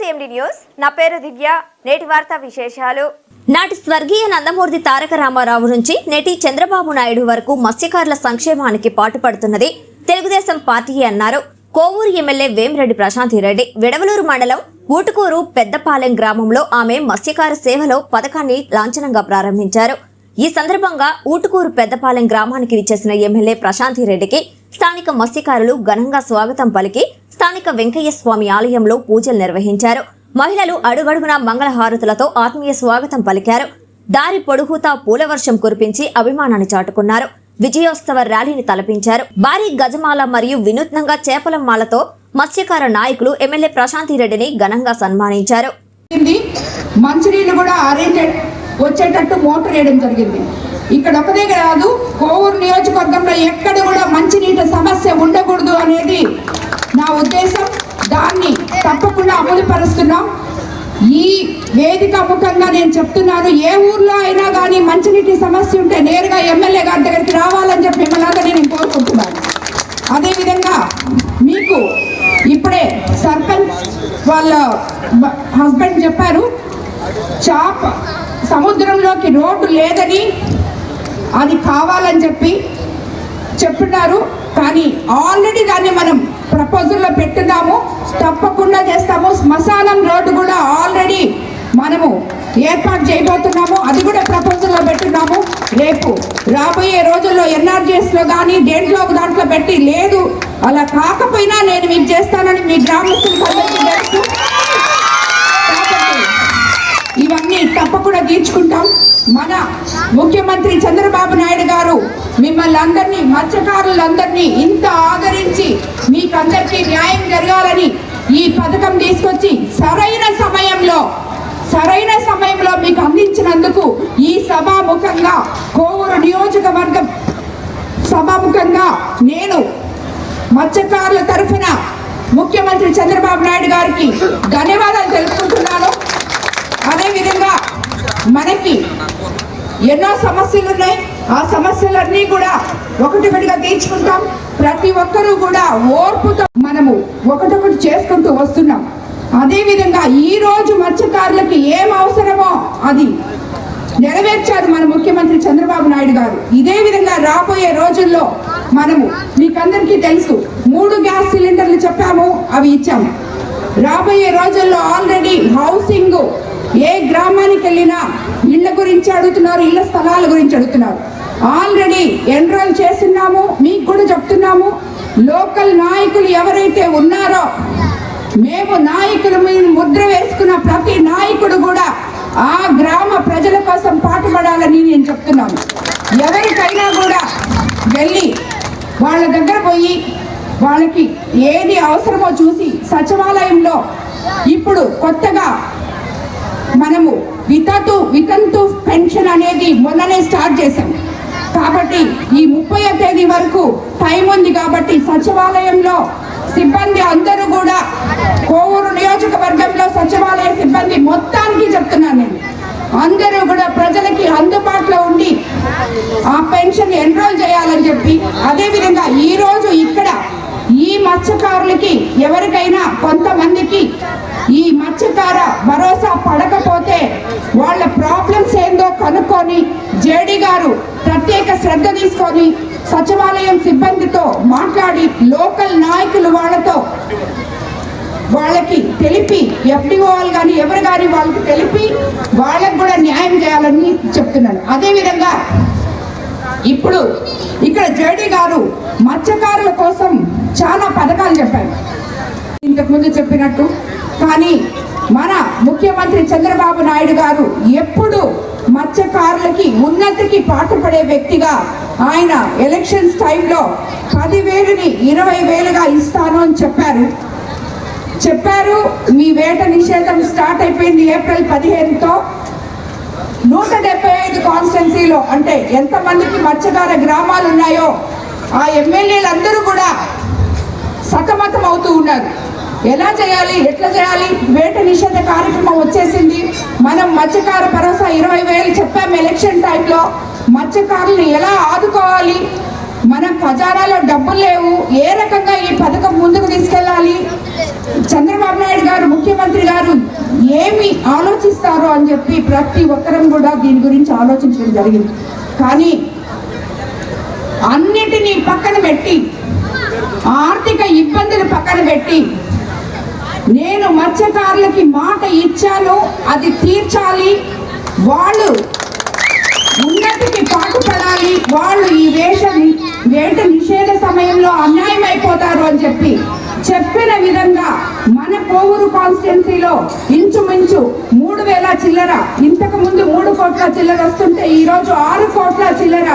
CMD news. నా పేరు దివ్య. నేటి వార్తా విశేషాలు. నాటి స్వర్గీయ నందమూరి తారక రామారావు నుంచి నేటి చంద్రబాబు నాయుడు వరకు మత్స్యకారుల సంక్షేమానికి పాటుపడుతున్నది తెలుగుదేశం పార్టీ అన్నారు కోవూరు ఎమ్మెల్యే వేమిరెడ్డి ప్రశాంతిరెడ్డి. విడవలూరు మండలం ఊటుకూరు పెద్దపాలెం గ్రామంలో ఆమె మత్స్యకార సేవలో పథకాన్ని లాంఛనంగా ప్రారంభించారు. ఈ సందర్భంగా ఊటుకూరు పెద్దపాలెం గ్రామానికి విచ్చేసిన ఎమ్మెల్యే ప్రశాంతిరెడ్డికి స్థానిక మత్స్యకారులు ఘనంగా స్వాగతం పలికి స్థానిక వెంకయ్య స్వామి ఆలయంలో పూజలు నిర్వహించారు. మహిళలు అడుగడుగున మంగళహారతులతో ఆత్మీయ స్వాగతం పలికారు. దారి పొడుగుతా పూలవర్షం కురిపించి అభిమానాన్ని చాటుకున్నారు. విజయోత్సవ ర్యాలీని తలపించారు. భారీ గజమాల మరియు వినూత్నంగా చేపల మాలతో మత్స్యకార నాయకులు ఎమ్మెల్యే ప్రశాంతిరెడ్డిని ఘనంగా సన్మానించారు. మంచినీళ్ళు కూడా వచ్చేటట్టు మోటార్ వేయడం జరిగింది. ఇక్కడ ఒకదే కాదు, కోవూరు నియోజకవర్గంలో ఎక్కడ కూడా మంచినీటి సమస్య ఉండకూడదు అనేది నా ఉద్దేశం. దాన్ని తప్పకుండా అమలు పరుస్తున్నాం. ఈ వేదిక ముఖంగా నేను చెప్తున్నాను, ఏ ఊర్లో అయినా కానీ మంచినీటి సమస్య ఉంటే నేరుగా ఎమ్మెల్యే గారి దగ్గరికి రావాలని చెప్పి మిమ్మల్ని నేను కోరుకుంటున్నాను. అదేవిధంగా మీకు ఇప్పుడే సర్పంచ్ వాళ్ళ హస్బెండ్ చెప్పారు, సముద్రంలోకి రోడ్డు లేదని అది కావాలని చెప్తున్నారు. కానీ ఆల్రెడీ దాన్ని మనం ప్రపోజల్లో పెట్టున్నాము, తప్పకుండా చేస్తాము. శ్మశానం రోడ్డు కూడా ఆల్రెడీ మనము ఏర్పాటు చేయబోతున్నాము, అది కూడా ప్రపోజల్లో పెట్టున్నాము. రేపు రాబోయే రోజుల్లో ఎన్ఆర్జీఎస్లో కానీ దాంట్లో పెట్టి లేదు అలా కాకపోయినా నేను మీకు చేస్తానని మీ గ్రామస్తులకు అందరికీ తెలుసు. ఇవన్నీ తప్పకుండా తీర్చుకుంటాం. మన ముఖ్యమంత్రి చంద్రబాబు నాయుడు గారు మిమ్మల్ని అందరినీ, మత్స్యకారులందరినీ ఇంత ఆదరించి మీకందరికీ న్యాయం జరగాలని ఈ పథకం తీసుకొచ్చి సరైన సమయంలో మీకు అందించినందుకు ఈ సభాముఖంగా కోవూరు నియోజకవర్గం సభాముఖంగా నేను మత్స్యకారుల తరఫున ముఖ్యమంత్రి చంద్రబాబు నాయుడు గారికి ధన్యవాదాలు తెలుపుకుంటున్నాను. అదేవిధంగా మనకి ఎన్నో సమస్యలు ఉన్నాయి, ఆ సమస్యలన్నీ కూడా ఒకటిగా తీర్చుకుంటాం. ప్రతి ఒక్కరూ కూడా ఓర్పుతో మనము ఒకటొకటి చేసుకుంటూ వస్తున్నాం. అదేవిధంగా ఈ రోజు మత్స్యకారులకి ఏం అవసరమో అది నెరవేర్చారు మన ముఖ్యమంత్రి చంద్రబాబు నాయుడు గారు. ఇదే విధంగా రాబోయే రోజుల్లో మనము మీకందరికీ తెలుసు 3 గ్యాస్ సిలిండర్లు చెప్పాము, అవి ఇచ్చాము. రాబోయే రోజుల్లో ఆల్రెడీ హౌసింగ్ ఏ గ్రామానికి వెళ్ళినా ఇళ్ల గురించి అడుగుతున్నారు, ఇళ్ల స్థలాల గురించి అడుగుతున్నారు. ఆల్రెడీ ఎన్రోల్ చేస్తున్నాము, మీకు కూడా చెప్తున్నాము. లోకల్ నాయకులు ఎవరైతే ఉన్నారో, మేము నాయకుల మీద ముద్ర వేసుకున్న ప్రతి నాయకుడు కూడా ఆ గ్రామ ప్రజల కోసం పాటుపడాలని నేను చెప్తున్నాను. ఎవరికైనా కూడా వెళ్ళి వాళ్ళ దగ్గర పోయి వాళ్ళకి ఏది అవసరమో చూసి సచివాలయంలో ఇప్పుడు కొత్తగా మనము వితంతు పెన్షన్ అనేది మొన్ననే స్టార్ట్ చేశాం. కాబట్టి ఈ 30వ తేదీ వరకు టైం ఉంది. కాబట్టి సచివాలయంలో సిబ్బంది అందరూ కూడా కోవూరు నియోజకవర్గంలో సచివాలయ సిబ్బంది మొత్తానికి చెప్తున్నాను నేను, అందరూ కూడా ప్రజలకి అందుబాటులో ఉండి ఆ పెన్షన్ ఎన్రోల్ చేయాలని చెప్పి, అదేవిధంగా ఈరోజు ఇక్కడ ఈ మత్స్యకారులకి ఎవరికైనా కొంతమందికి ఈ మత్స్యకార భరోసా పడకపోతే వాళ్ళ ప్రాబ్లమ్స్ ఏందో కనుక్కొని జేడీ గారు ప్రత్యేక శ్రద్ధ తీసుకొని సచివాలయం సిబ్బందితో మాట్లాడి లోకల్ నాయకులు వాళ్ళకి తెలిపి, ఎఫ్డిఓ వాళ్ళు కానీ ఎవరు కానీ వాళ్ళకి తెలిపి వాళ్ళకు కూడా న్యాయం చేయాలని చెప్తున్నాను. అదేవిధంగా ఇప్పుడు ఇక్కడ జేడీ గారు మత్స్యకారుల కోసం చాలా పథకాలు చెప్పారు ఇంతకుముందు చెప్పినట్టు. కానీ మన ముఖ్యమంత్రి చంద్రబాబు నాయుడు గారు ఎప్పుడు మత్స్యకారులకి ఉన్నతికి పాటుపడే వ్యక్తిగా ఆయన ఎలక్షన్స్ టైంలో 10,000ని 20,000గా ఇస్తాను అని చెప్పారు. మీ వేట నిషేధం స్టార్ట్ అయిపోయింది ఏప్రిల్ 15తో. 175 కాన్స్టిట్యున్సీలో అంటే ఎంతమందికి మత్స్యకార గ్రామాలు ఉన్నాయో ఆ ఎమ్మెల్యేలందరూ కూడా సతమతం అవుతూ ఉన్నారు. ఎలా చేయాలి, ఎట్లా చేయాలి? వేట నిషేధ కార్యక్రమం వచ్చేసింది. మనం మత్స్యకార భరోసా 20,000 చెప్పాము ఎలక్షన్ టైంలో. మత్స్యకారులను ఎలా ఆదుకోవాలి, మన ఖజానాలో డబ్బులు లేవు, ఏ రకంగా ఈ పథకం ముందుకు తీసుకెళ్ళాలి, చంద్రబాబు నాయుడు గారు ముఖ్యమంత్రి గారు ఏమి ఆలోచిస్తారో అని చెప్పి ప్రతి ఒక్కరం కూడా దీని గురించి ఆలోచించడం జరిగింది. కానీ అన్నిటినీ పక్కన పెట్టి, ఆర్థిక ఇబ్బందులు పక్కన పెట్టి, నేను మత్స్యకారులకి మాట ఇచ్చాను, అది తీర్చాలి, వాళ్ళు ఉన్నతికి పాటుపడాలి, వాళ్ళు ఈ వేట నిషేధ సమయంలో అన్యాయం అయిపోతారు అని చెప్పిన విధంగా మన కోవూరు కాన్స్టిట్యున్సీలో ఇంచుమించు 3,000 చిల్లర, ఇంతకు ముందు 3 కోట్ల చిల్లర వస్తుంటే ఈరోజు 6 కోట్ల చిల్లర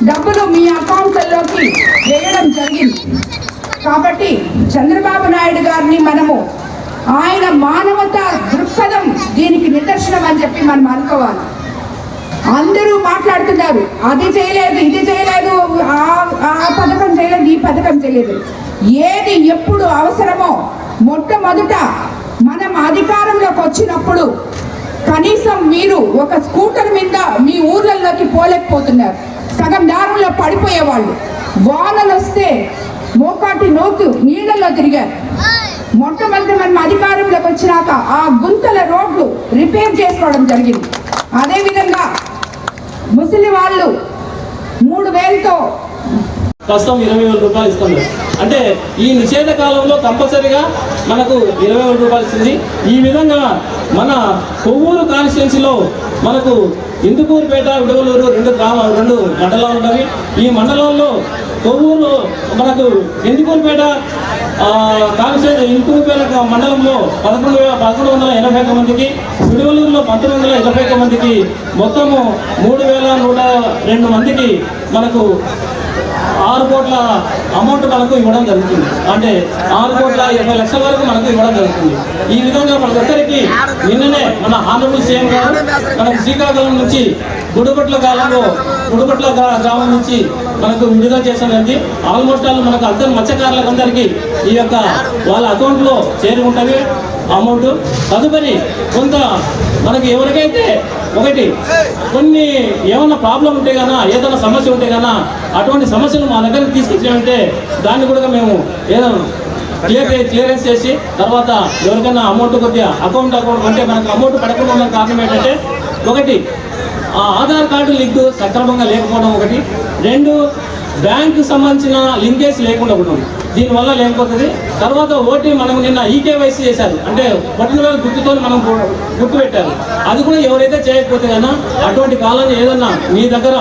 డబ్బులు మీ అకౌంట్లలోకి వేయడం జరిగింది. కాబట్టి చంద్రబాబు నాయుడు గారిని మనము ఆయన మానవత దృక్పథం దీనికి నిదర్శనం అని చెప్పి మనం అనుకోవాలి. అందరూ మాట్లాడుతున్నారు, అది చేయలేదు, ఇది చేయలేదు, ఆ పథకం చేయలేదు, ఈ పథకం చేయలేదు. ఏది ఎప్పుడు అవసరమో మొట్టమొదట మనం అధికారంలోకి వచ్చినప్పుడు కనీసం మీరు ఒక స్కూటర్ మీద మీ ఊర్లలోకి పోలేకపోతున్నారు, సగం దారుల్లో పడిపోయేవాళ్ళు, వానలు వస్తే మోకాటి నోకు నీళ్ళలో తిరిగారు. మొట్టమొదటి మనం అధికారంలోకి వచ్చినాక ఆ గుంతల రోడ్లు రిపేర్ చేసుకోవడం జరిగింది. అదేవిధంగా ముసలి వాళ్ళు 3,000తో ప్రస్తుతం 20,000 రూపాయలు ఇస్తున్నారు. అంటే ఈ నిషేధ కాలంలో కంపల్సరీగా మనకు 20,000 రూపాయలు ఇస్తుంది. ఈ విధంగా మన కొవ్వూరు కాన్స్టిట్యున్సీలో మనకు ఇందుకూరుపేట, విడవలూరు 2 మండలాలు ఉన్నవి. ఈ మండలంలో కొవ్వూరు మనకు ఇందుకూరుపేట ఇందుకూరుపేట మండలంలో 1181 మందికి, విడవలూరులో 1981 మందికి, మొత్తము 3,102 మందికి మనకు 6 కోట్ల అమౌంట్ మనకు ఇవ్వడం జరుగుతుంది. అంటే 6,20,00,000 వరకు మనకు ఇవ్వడం జరుగుతుంది. ఈ విధంగా మనకు ఒక్కరికి నిన్ననే మన ఆనరబుల్ సీఎం గారు మనకు శ్రీకాకుళం నుంచి గుడిపట్ల గ్రామం నుంచి మనకు విడుదల చేసినది. ఆల్మోస్ట్ ఆల్ మనకు అందరు మత్స్యకారులకు అందరికీ ఈ యొక్క వాళ్ళ అకౌంట్లో చేరి ఉంటుంది అమౌంట్. తదుపరి కొంత మనకి ఎవరికైతే కొన్ని ఏమన్నా ప్రాబ్లం ఉంటే కన్నా, ఏదైనా సమస్య ఉంటే కన్నా, అటువంటి సమస్యలు మా దగ్గరికి తీసుకొచ్చామంటే దాన్ని కూడా మేము ఏదో క్లియరెన్స్ చేసి తర్వాత ఎవరికైనా అమౌంట్ కొద్దిగా అకౌంట్ అంటే మనకు అమౌంట్ పడకుండా ఉన్న కారణం ఏంటంటే, ఒకటి ఆధార్ కార్డు లింక్ సక్రమంగా లేకపోవడం, 2 బ్యాంకు సంబంధించిన లింకేజ్ లేకుండా ఉండడం, దీనివల్ల లేకపోతుంది. తర్వాత ఓటీ మనం నిన్న ఈకేవైసీ చేశారు, అంటే బటన్ గుర్తుతో మనం గుర్తు పెట్టారు. అది కూడా ఎవరైతే చేయకపోతే కన్నా, అటువంటి కాలాన్ని ఏదన్నా మీ దగ్గర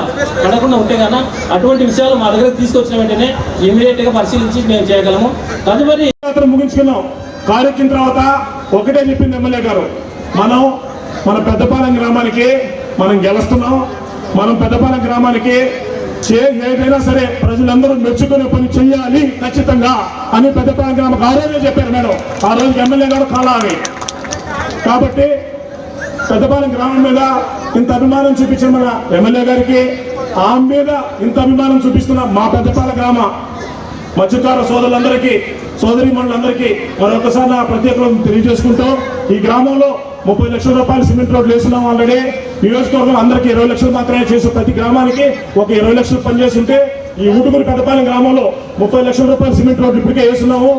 పడకుండా ఉంటే కన్నా, అటువంటి విషయాలు మా దగ్గర తీసుకొచ్చిన వెంటనే ఇమీడియట్గా పరిశీలించి మేము చేయగలము. తదుపరి ముగించుకున్నాం. కార్యక్రమం తర్వాత ఒకటే చెప్పింది ఎమ్మెల్యే గారు, మన పెద్దపాలెం గ్రామానికి మనం గెలుస్తున్నాం. మనం పెద్దపాలెం గ్రామానికి ఏదైనా సరే ప్రజలందరూ మెచ్చుకునే పని చెయ్యాలి ఖచ్చితంగా అని పెద్దపాలెం గ్రామకు ఆ రోజే చెప్పారు మేడం. ఆ రోజు ఎమ్మెల్యే గారు కాలాలి. కాబట్టి పెద్దపాలెం గ్రామం మీద ఇంత అభిమానం చూపించిన మన ఎమ్మెల్యే గారికి, ఆమె మీద ఇంత అభిమానం చూపిస్తున్న మా పెద్దపాలెం గ్రామ మత్స్యకార సోదరులందరికీ, సోదరీమణులందరికీ మరొకసారి నా ప్రత్యేకతను తెలియజేసుకుంటూ, ఈ గ్రామంలో 30 లక్షల రూపాయలు సిమెంట్ రోడ్లు వేస్తున్నాం. ఆల్రెడీ నియోజకవర్గం అందరికీ 20 లక్షలు మాత్రమే చేసి, ప్రతి గ్రామానికి ఒక 20 లక్షలు పనిచేస్తుంటే, ఈ ఊటుగురి పెద్దపాలెం గ్రామంలో 30 లక్షల రూపాయలు సిమెంట్ రోడ్లు ఇప్పటికే వేస్తున్నాము.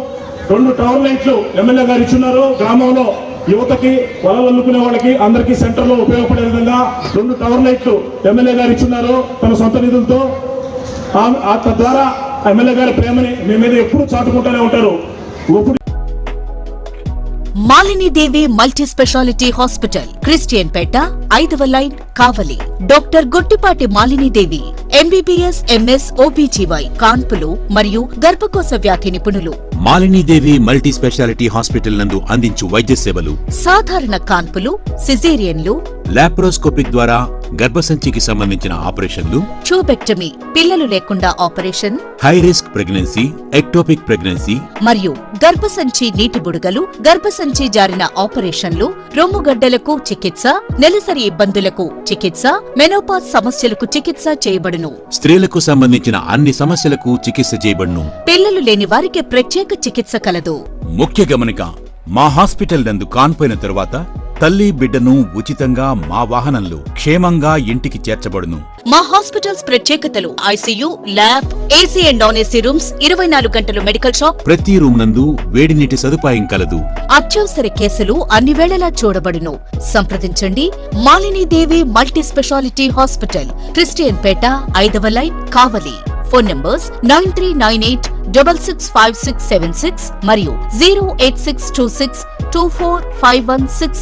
2 టవర్ లైట్లు ఎమ్మెల్యే గారు ఇచ్చున్నారు. గ్రామంలో యువతకి, వలలు అల్లుకునే వాళ్ళకి అందరికీ సెంటర్లో ఉపయోగపడే విధంగా 2 టవర్ లైట్లు ఎమ్మెల్యే గారు ఇచ్చున్నారు తన సొంత నిధులతో. తద్వారా ఎమ్మెల్యే గారి ప్రేమని మీ మీద ఎప్పుడు చాటుకుంటూనే ఉంటారు. Malinidevi multi speciality hospital, Christian Peta, 5వ line, Kavali. Doctor Gottipati Malinidevi, MBBS, MS, OBGY, కాన్పులు మరియు గర్భకోశ వ్యాధి నిపుణులు. మాలినీదేవి మల్టీ స్పెషాలిటీ హాస్పిటల్ నందు అందించు వైద్య సేవలు: సాధారణ కాన్పులు, సిజేరియన్లు, లాప్రోస్కోపిక్ ద్వారా గర్భసంచికి సంబంధించిన ఆపరేషన్లు, ట్యూబెక్టమీ, పిల్లలు లేకుండా operation, high risk pregnancy, ectopic pregnancy మరియు గర్భసంచి నీటి బుడగలు, గర్భసంచి జారిన ఆపరేషన్లు, రొమ్ముగడ్డలకు చికిత్స, నెలసరి ఇబ్బందులకు చికిత్స, మెనోపాజ్ సమస్యలకు చికిత్స చేయబడును. స్త్రీలకు సంబంధించిన అన్ని సమస్యలకు చికిత్స చేయబడును. పిల్లలు లేని వారికి ప్రత్యేక చికిత్స కలదు. ముఖ్య గమనిక: మా హాస్పిటల్ నందు కాన్పోయిన తరువాత తల్లి బిడ్డను ఉచితంగా మా వాహనంలో క్షేమంగా ఇంటికి చేర్చబడును. మా హాస్పిటల్స్ ప్రత్యేకతలు ICU, lab, AC and non AC rooms, 24 గంటలు మెడికల్ షాప్, ప్రతి రూమ్ నందు వేడి నీటి సదుపాయం కలదు. అత్యవసర కేసులు అన్ని వేళలా చూడబడును. సంప్రదించండి మాలిని దేవి multi speciality hospital, Christian Peta, 5వ లైన్, కావలి. ఫోన్ నంబర్స్ 9398665676 మరియు 08626245166.